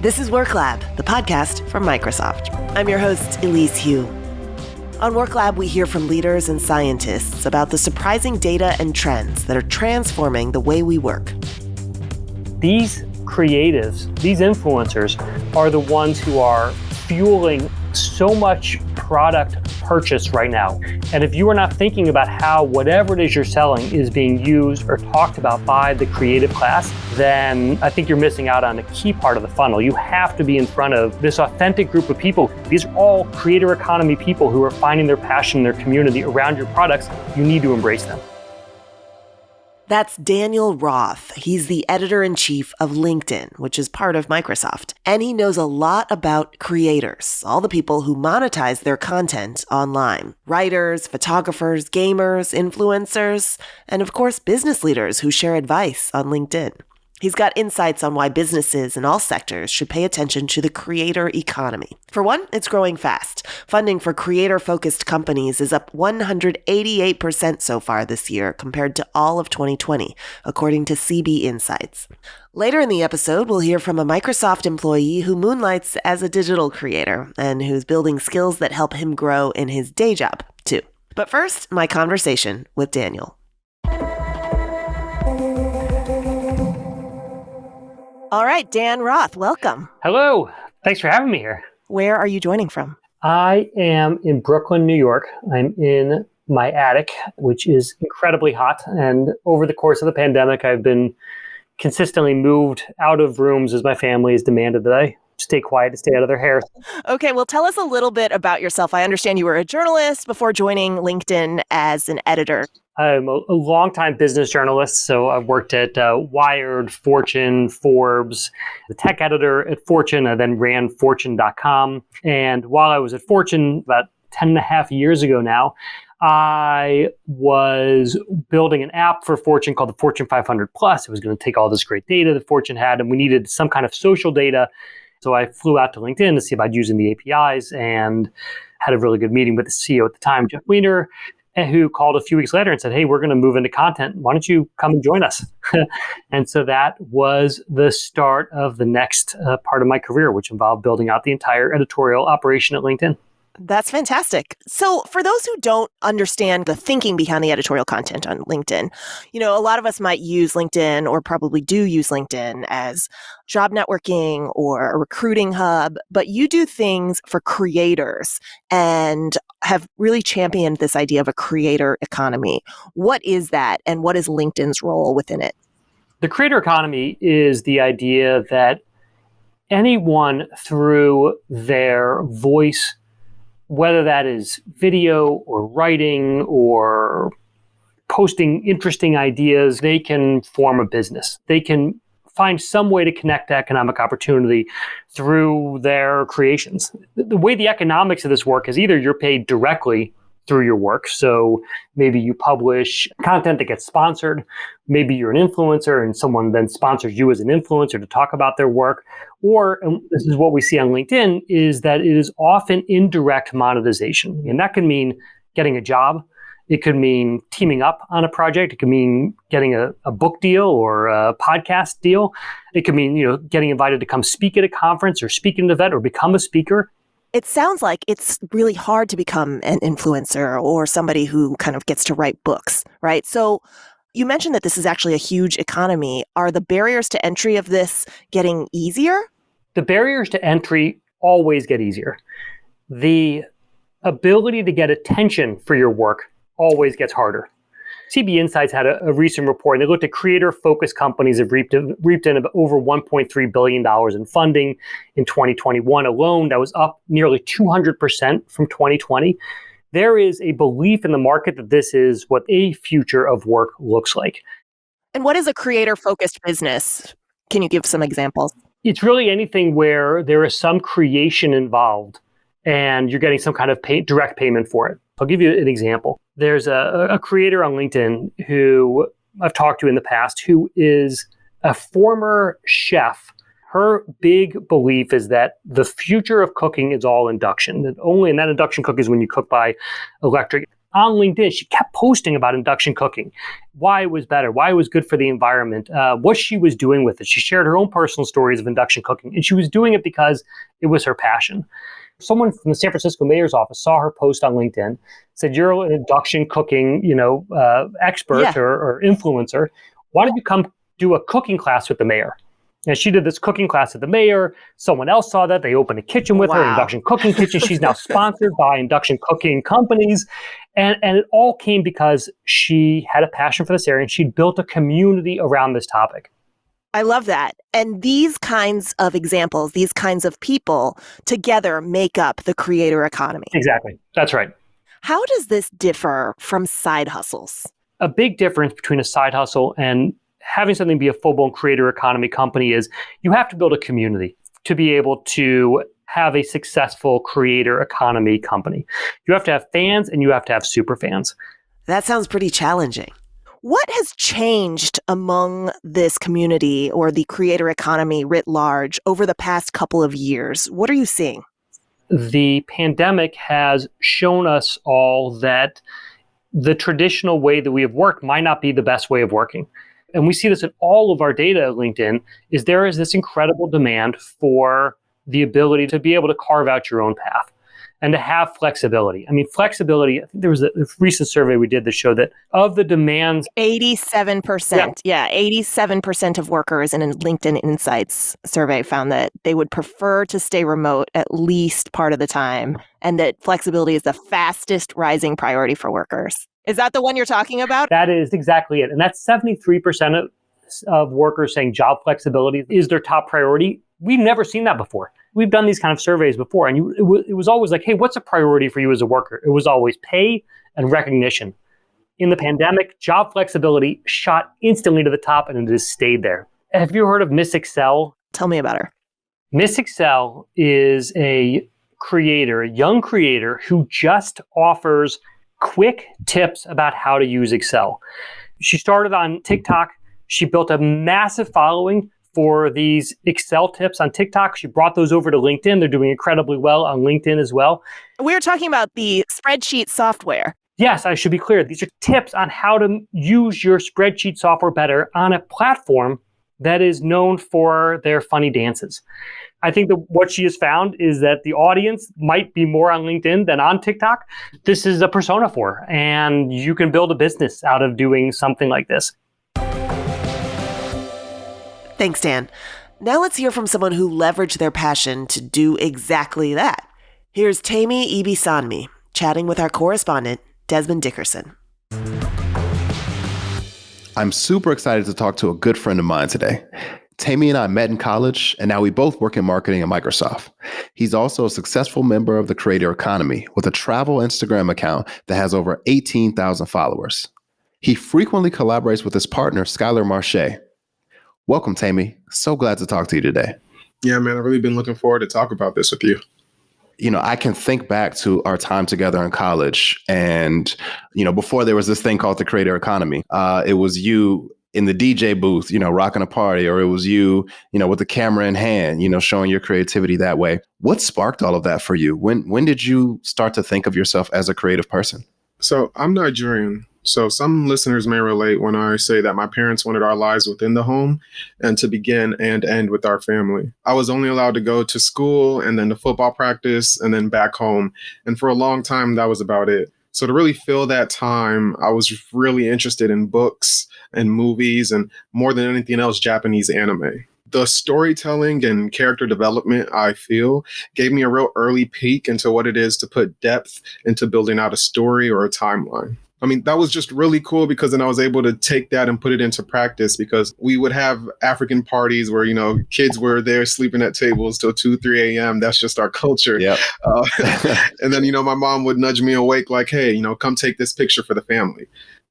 This is Work Lab, the podcast from Microsoft. I'm your host, Elise Hu. On Work Lab, we hear from leaders and scientists about the surprising data and trends that are transforming the way we work. These creatives, these influencers, are the ones who are fueling so much product purchase right now. And if you are not thinking about how whatever it is you're selling is being used or talked about by the creative class, then I think you're missing out on a key part of the funnel. You have to be in front of this authentic group of people. These are all creator economy people who are finding their passion, their community around your products. You need to embrace them. That's Daniel Roth. He's the editor-in-chief of LinkedIn, which is part of Microsoft. And he knows a lot about creators, all the people who monetize their content online. Writers, photographers, gamers, influencers, and of course, business leaders who share advice on LinkedIn. He's got insights on why businesses in all sectors should pay attention to the creator economy. For one, it's growing fast. Funding for creator-focused companies is up 188% so far this year compared to all of 2020, according to CB Insights. Later in the episode, we'll hear from a Microsoft employee who moonlights as a digital creator and who's building skills that help him grow in his day job, too. But first, my conversation with Daniel. All right, Dan Roth, welcome. Hello. Thanks for having me here. Where are you joining from? I am in Brooklyn, New York. I'm in my attic, which is incredibly hot. And over the course of the pandemic, I've been consistently moved out of rooms as my family has demanded that I stay quiet to stay out of their hair. Okay, well, tell us a little bit about yourself. I understand you were a journalist before joining LinkedIn as an editor. I'm a longtime business journalist, so I've worked at Wired, Fortune, Forbes, the tech editor at Fortune. I then ran Fortune.com. And while I was at Fortune about 10 and a half years ago now, I was building an app for Fortune called the Fortune 500 Plus. It was going to take all this great data that Fortune had, and we needed some kind of social data. So I flew out to LinkedIn to see about using the APIs and had a really good meeting with the CEO at the time, Jeff Weiner, who called a few weeks later and said, hey, we're going to move into content. Why don't you come and join us? And so that was the start of the next part of my career, which involved building out the entire editorial operation at LinkedIn. That's fantastic. So for those who don't understand the thinking behind the editorial content on LinkedIn, a lot of us might use LinkedIn or probably do use LinkedIn as job networking or a recruiting hub, but you do things for creators and have really championed this idea of a creator economy. What is that, and what is LinkedIn's role within it? The creator economy is the idea that anyone through their voice, whether that is video or writing or posting interesting ideas, they can form a business. They can find some way to connect to economic opportunity through their creations. The way the economics of this work is either you're paid directly through your work. So maybe you publish content that gets sponsored. Maybe you're an influencer and someone then sponsors you as an influencer to talk about their work. Or, and this is what we see on LinkedIn, is that it is often indirect monetization. And that can mean getting a job. It could mean teaming up on a project. It could mean getting a book deal or a podcast deal. It could mean, getting invited to come speak at a conference or speak at an event or become a speaker. It sounds like it's really hard to become an influencer or somebody who kind of gets to write books, right? So you mentioned that this is actually a huge economy. Are the barriers to entry of this getting easier? The barriers to entry always get easier. The ability to get attention for your work always gets harder. CB Insights had a recent report. They looked at creator-focused companies that reaped in over $1.3 billion in funding in 2021 alone. That was up nearly 200% from 2020. There is a belief in the market that this is what a future of work looks like. And what is a creator-focused business? Can you give some examples? It's really anything where there is some creation involved and you're getting some kind of direct payment for it. I'll give you an example. There's a creator on LinkedIn who I've talked to in the past who is a former chef. Her big belief is that the future of cooking is all induction. And that induction cook is when you cook by electric. on LinkedIn, she kept posting about induction cooking, why it was better, why it was good for the environment, what she was doing with it. She shared her own personal stories of induction cooking, and she was doing it because it was her passion. Someone from the San Francisco mayor's office saw her post on LinkedIn, said, "You're an induction cooking, expert Yeah. or influencer. Why don't you come do a cooking class with the mayor?" And she did this cooking class at the mayor. Someone else saw that. They opened a kitchen with her, Wow. induction cooking kitchen. She's now sponsored by induction cooking companies. And it all came because she had a passion for this area and she built a community around this topic. I love that. And these kinds of examples, these kinds of people together make up the creator economy. Exactly. That's right. How does this differ from side hustles? A big difference between a side hustle and having something be a full-blown creator economy company is you have to build a community to be able to have a successful creator economy company. You have to have fans and you have to have super fans. That sounds pretty challenging. What has changed among this community or the creator economy writ large over the past couple of years? What are you seeing? The pandemic has shown us all that the traditional way that we have worked might not be the best way of working. And we see this in all of our data at LinkedIn, is there is this incredible demand for the ability to be able to carve out your own path and to have flexibility. I mean, flexibility, I think there was a recent survey we did that showed that of the demands... 87%. Yeah, 87% of workers in a LinkedIn Insights survey found that they would prefer to stay remote at least part of the time, and that flexibility is the fastest rising priority for workers. Is that the one you're talking about? That is exactly it. And that's 73% of workers saying job flexibility is their top priority. We've never seen that before. We've done these kind of surveys before, and it was always like, hey, what's a priority for you as a worker? It was always pay and recognition. In the pandemic, job flexibility shot instantly to the top, and it has stayed there. Have you heard of Miss Excel? Tell me about her. Miss Excel is a young creator who just offers quick tips about how to use Excel. She started on TikTok. She built a massive following for these Excel tips on TikTok. She brought those over to LinkedIn. They're doing incredibly well on LinkedIn as well. We're talking about the spreadsheet software. Yes, I should be clear. These are tips on how to use your spreadsheet software better on a platform that is known for their funny dances. I think that what she has found is that the audience might be more on LinkedIn than on TikTok. This is a persona for her, and you can build a business out of doing something like this. Thanks, Dan. Now let's hear from someone who leveraged their passion to do exactly that. Here's Temi Ibisanmi chatting with our correspondent, Desmond Dickerson. I'm super excited to talk to a good friend of mine today. Temi and I met in college, and now we both work in marketing at Microsoft. He's also a successful member of the creator economy with a travel Instagram account that has over 18,000 followers. He frequently collaborates with his partner, Skylar Marche. Welcome, Temi. So glad to talk to you today. Yeah, man, I've really been looking forward to talk about this with you. You know, I can think back to our time together in college, and, before there was this thing called the creator economy, it was you in the DJ booth, rocking a party, or it was you, with the camera in hand, showing your creativity that way. What sparked all of that for you? When did you start to think of yourself as a creative person? So I'm Nigerian. So some listeners may relate when I say that my parents wanted our lives within the home and to begin and end with our family. I was only allowed to go to school and then to football practice and then back home. And for a long time, that was about it. So to really fill that time, I was really interested in books and movies and, more than anything else, Japanese anime. The storytelling and character development, I feel, gave me a real early peek into what it is to put depth into building out a story or a timeline. I mean, that was just really cool because then I was able to take that and put it into practice, because we would have African parties where, kids were there sleeping at tables till 2, 3 a.m. That's just our culture. Yep. And then, my mom would nudge me awake like, hey, come take this picture for the family.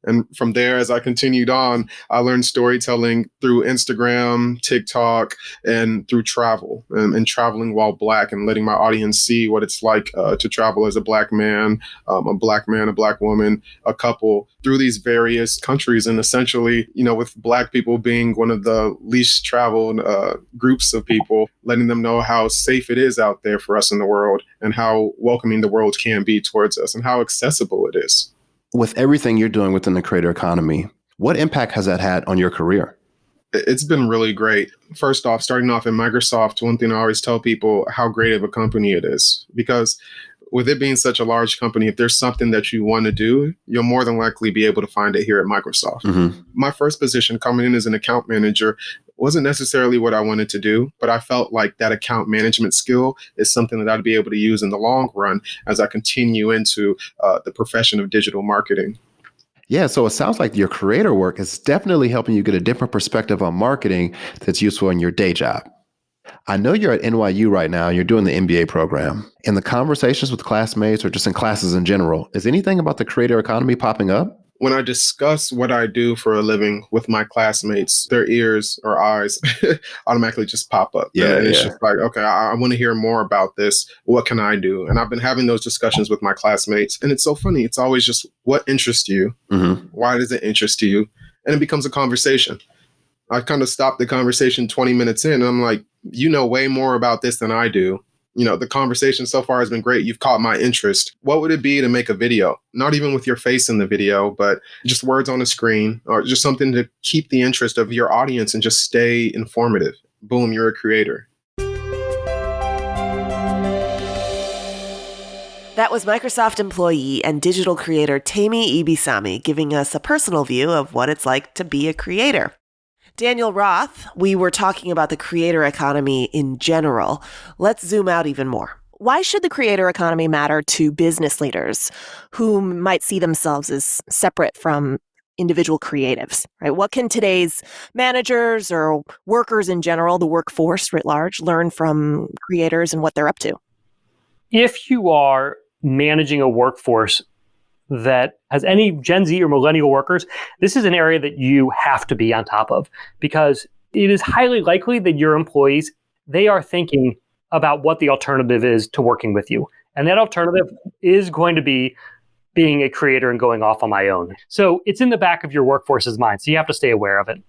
And from there, as I continued on, I learned storytelling through Instagram, TikTok, and through travel and traveling while Black and letting my audience see what it's like to travel as a Black man, a Black woman, a couple through these various countries. And essentially, with Black people being one of the least traveled groups of people, letting them know how safe it is out there for us in the world and how welcoming the world can be towards us and how accessible it is. With everything you're doing within the creator economy, what impact has that had on your career? It's been really great. First off, starting off in Microsoft, one thing I always tell people how great of a company it is, because with it being such a large company, if there's something that you want to do, you'll more than likely be able to find it here at Microsoft. Mm-hmm. My first position coming in as an account manager wasn't necessarily what I wanted to do, but I felt like that account management skill is something that I'd be able to use in the long run as I continue into the profession of digital marketing. Yeah, so it sounds like your creator work is definitely helping you get a different perspective on marketing that's useful in your day job. I know you're at NYU right now and you're doing the MBA program. In the conversations with classmates or just in classes in general, is anything about the creator economy popping up? When I discuss what I do for a living with my classmates, their ears or eyes automatically just pop up. Yeah, and it's just like, okay, I want to hear more about this. What can I do? And I've been having those discussions with my classmates. And it's so funny. It's always just, what interests you? Mm-hmm. Why does it interest you? And it becomes a conversation. I kind of stopped the conversation 20 minutes in. And I'm like, you know way more about this than I do. You know, the conversation so far has been great. You've caught my interest. What would it be to make a video? Not even with your face in the video, but just words on a screen or just something to keep the interest of your audience and just stay informative. Boom, you're a creator. That was Microsoft employee and digital creator Temi Ibisami giving us a personal view of what it's like to be a creator. Daniel Roth, we were talking about the creator economy in general. Let's zoom out even more. Why should the creator economy matter to business leaders who might see themselves as separate from individual creatives, right? What can today's managers or workers in general, the workforce writ large, learn from creators and what they're up to? If you are managing a workforce that has any Gen Z or millennial workers, this is an area that you have to be on top of, because it is highly likely that your employees, they are thinking about what the alternative is to working with you. And that alternative is going to be being a creator and going off on my own. So it's in the back of your workforce's mind. So you have to stay aware of it.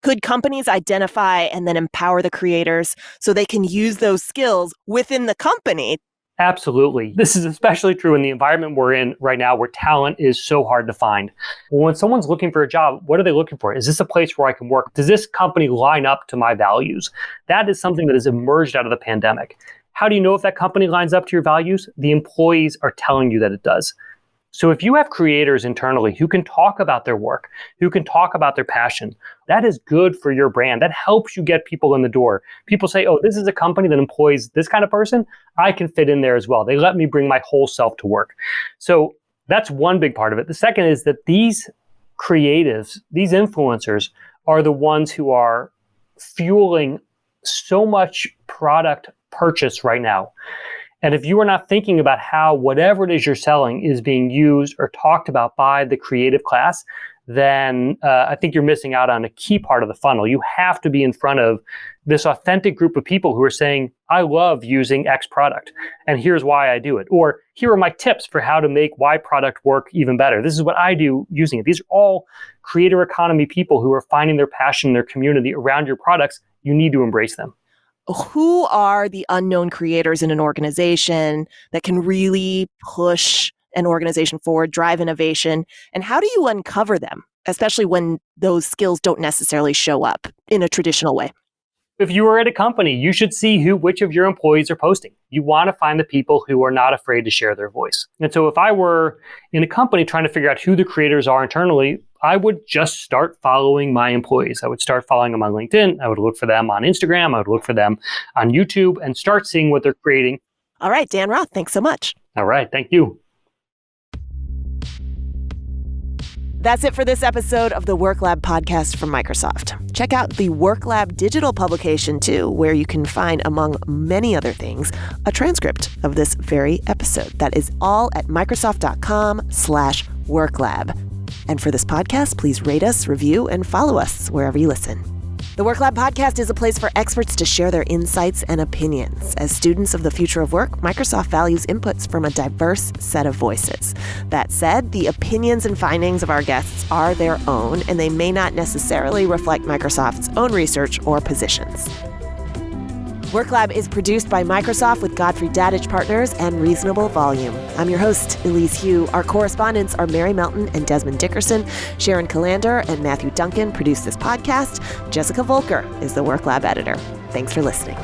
Could companies identify and then empower the creators so they can use those skills within the company? Absolutely. This is especially true in the environment we're in right now, where talent is so hard to find. When someone's looking for a job, what are they looking for? Is this a place where I can work? Does this company line up to my values? That is something that has emerged out of the pandemic. How do you know if that company lines up to your values? The employees are telling you that it does. So if you have creators internally who can talk about their work, who can talk about their passion, that is good for your brand. That helps you get people in the door. People say, oh, this is a company that employs this kind of person. I can fit in there as well. They let me bring my whole self to work. So that's one big part of it. The second is that these creatives, these influencers, are the ones who are fueling so much product purchase right now. And if you are not thinking about how whatever it is you're selling is being used or talked about by the creative class, then I think you're missing out on a key part of the funnel. You have to be in front of this authentic group of people who are saying, I love using X product, and here's why I do it. Or here are my tips for how to make Y product work even better. This is what I do using it. These are all creator economy people who are finding their passion in their community around your products. You need to embrace them. Who are the unknown creators in an organization that can really push an organization forward, drive innovation? And how do you uncover them, especially when those skills don't necessarily show up in a traditional way? If you are at a company, you should see which of your employees are posting. You want to find the people who are not afraid to share their voice. And so if I were in a company trying to figure out who the creators are internally, I would just start following my employees. I would start following them on LinkedIn. I would look for them on Instagram. I would look for them on YouTube and start seeing what they're creating. All right, Dan Roth, thanks so much. All right, thank you. That's it for this episode of the WorkLab podcast from Microsoft. Check out the WorkLab digital publication too, where you can find, among many other things, a transcript of this very episode. That is all at Microsoft.com/WorkLab. And for this podcast, please rate us, review, and follow us wherever you listen. The WorkLab podcast is a place for experts to share their insights and opinions. As students of the future of work, Microsoft values inputs from a diverse set of voices. That said, the opinions and findings of our guests are their own, and they may not necessarily reflect Microsoft's own research or positions. WorkLab is produced by Microsoft with Godfrey Daddich Partners and Reasonable Volume. I'm your host, Elise Hu. Our correspondents are Mary Melton and Desmond Dickerson. Sharon Calander and Matthew Duncan produce this podcast. Jessica Volker is the WorkLab editor. Thanks for listening.